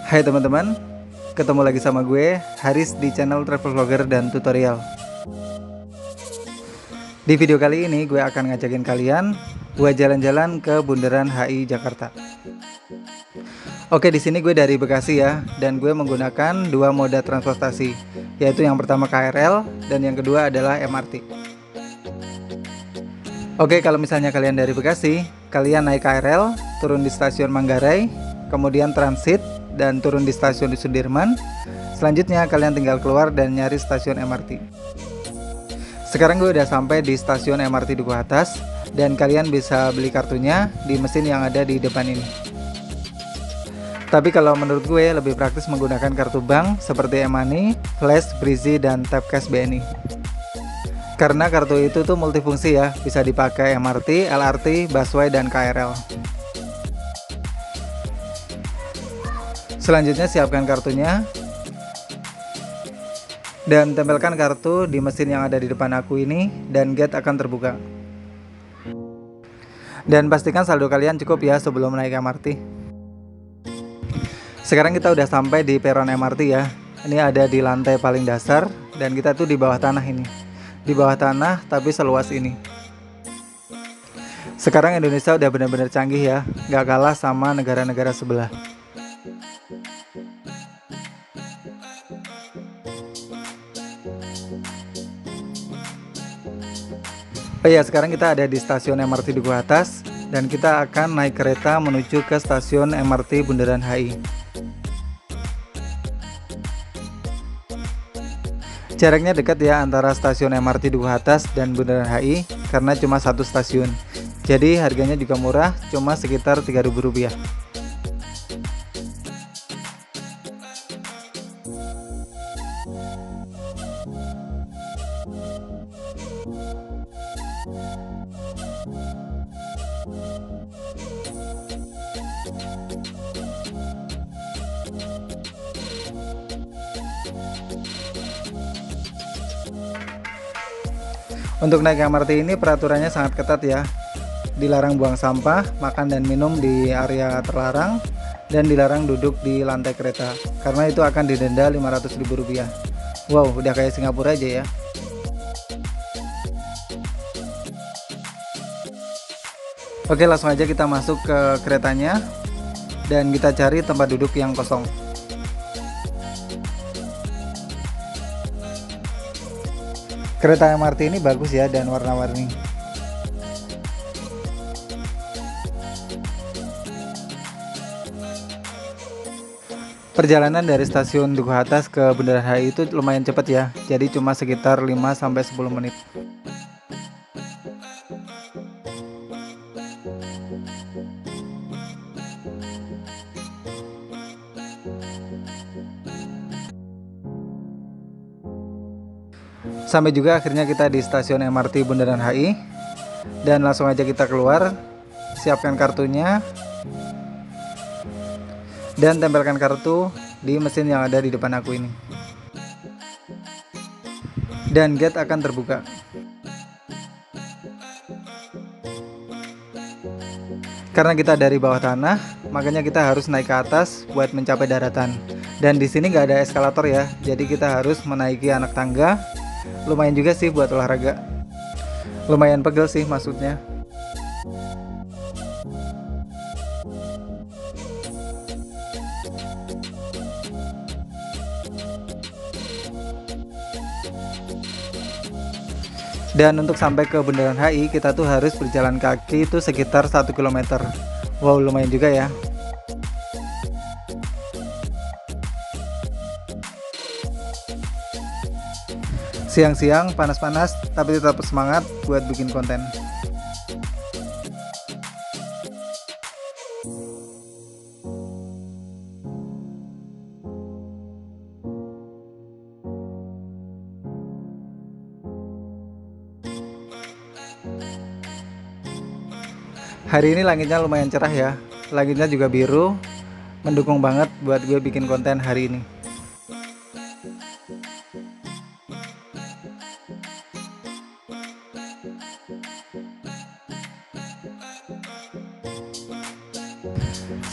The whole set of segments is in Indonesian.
Hai teman-teman, ketemu lagi sama gue, Haris di channel Travel Vlogger dan Tutorial. Di video kali ini gue akan ngajakin kalian buat jalan-jalan ke Bundaran HI Jakarta. Oke, di sini gue dari Bekasi ya, dan gue menggunakan dua moda transportasi, yaitu yang pertama KRL dan yang kedua adalah MRT. Oke, kalau misalnya kalian dari Bekasi, kalian naik KRL, turun di stasiun Manggarai, kemudian transit dan turun di stasiun Sudirman. Selanjutnya kalian tinggal keluar dan nyari stasiun MRT. Sekarang gue udah sampai di stasiun MRT Duku Atas, dan kalian bisa beli kartunya di mesin yang ada di depan ini. Tapi kalau menurut gue lebih praktis menggunakan kartu bank seperti e-money, Flash, Breezy, dan Tapcash BNI. Karena kartu itu tuh multifungsi ya, bisa dipakai MRT, LRT, busway, dan KRL. Selanjutnya siapkan kartunya dan tempelkan kartu di mesin yang ada di depan aku ini, dan gate akan terbuka. Dan pastikan saldo kalian cukup ya sebelum naik MRT. Sekarang kita udah sampai di peron MRT ya. Ini ada di lantai paling dasar, dan kita tuh di bawah tanah ini. Di bawah tanah tapi seluas ini. Sekarang Indonesia udah benar-benar canggih ya, gak kalah sama negara-negara sebelah. Oh iya, sekarang kita ada di stasiun MRT Duku Atas, dan kita akan naik kereta menuju ke stasiun MRT Bundaran HI. Jaraknya dekat ya antara stasiun MRT Duku Atas dan Bundaran HI, karena cuma satu stasiun. Jadi harganya juga murah, cuma sekitar Rp3.000. Untuk naik MRT ini peraturannya sangat ketat ya. Dilarang buang sampah, makan dan minum di area terlarang, dan dilarang duduk di lantai kereta, karena itu akan didenda Rp500.000. Wow, udah kayak Singapura aja ya. Oke, langsung aja kita masuk ke keretanya, dan kita cari tempat duduk yang kosong. Kereta MRT ini bagus ya dan warna-warni. Perjalanan dari stasiun Duku Atas ke Bundaran HI itu lumayan cepat ya. Jadi cuma sekitar 5-10 menit. Sampai juga akhirnya kita di stasiun MRT Bundaran HI, dan langsung aja kita keluar. Siapkan kartunya dan tempelkan kartu di mesin yang ada di depan aku ini, dan gate akan terbuka. Karena kita dari bawah tanah, makanya kita harus naik ke atas buat mencapai daratan. Dan di sini nggak ada eskalator ya, jadi kita harus menaiki anak tangga. Lumayan juga sih buat olahraga. Lumayan pegel sih maksudnya. Dan untuk sampai ke Bundaran HI kita tuh harus berjalan kaki itu sekitar 1 km. Wow, lumayan juga ya. Siang-siang panas-panas tapi tetap semangat buat bikin konten. Hari ini langitnya lumayan cerah ya. Langitnya juga biru, mendukung banget buat gue bikin konten hari ini.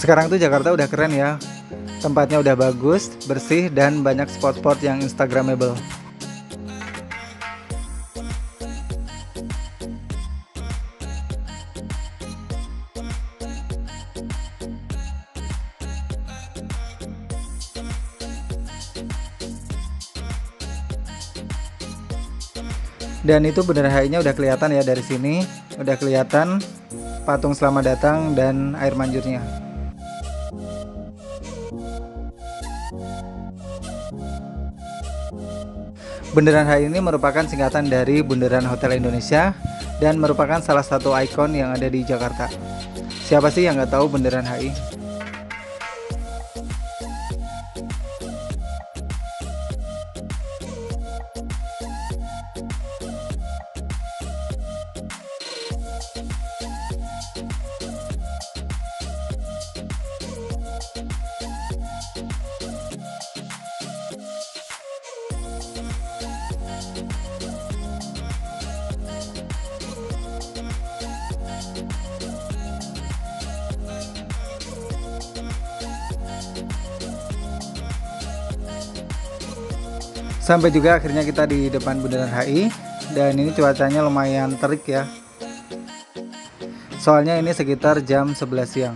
Sekarang tuh Jakarta udah keren ya. Tempatnya udah bagus, bersih, dan banyak spot-spot yang instagramable. Dan itu Bundaran HI-nya udah kelihatan ya dari sini. Udah kelihatan patung selamat datang dan air mancurnya. Bundaran HI ini merupakan singkatan dari Bundaran Hotel Indonesia dan merupakan salah satu ikon yang ada di Jakarta. Siapa sih yang nggak tahu Bundaran HI? Sampai juga akhirnya kita di depan Bundaran HI, dan ini cuacanya lumayan terik ya. Soalnya ini sekitar jam 11 siang.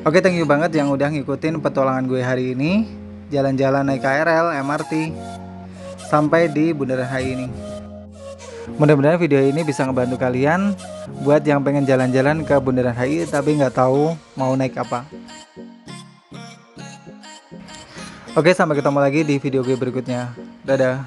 Oke, thank you banget yang udah ngikutin petualangan gue hari ini. Jalan-jalan naik KRL, MRT, sampai di Bundaran HI ini. Mudah-mudahan video ini bisa ngebantu kalian buat yang pengen jalan-jalan ke Bundaran HI tapi nggak tahu mau naik apa. Oke, sampai ketemu lagi di video gue berikutnya. Dadah.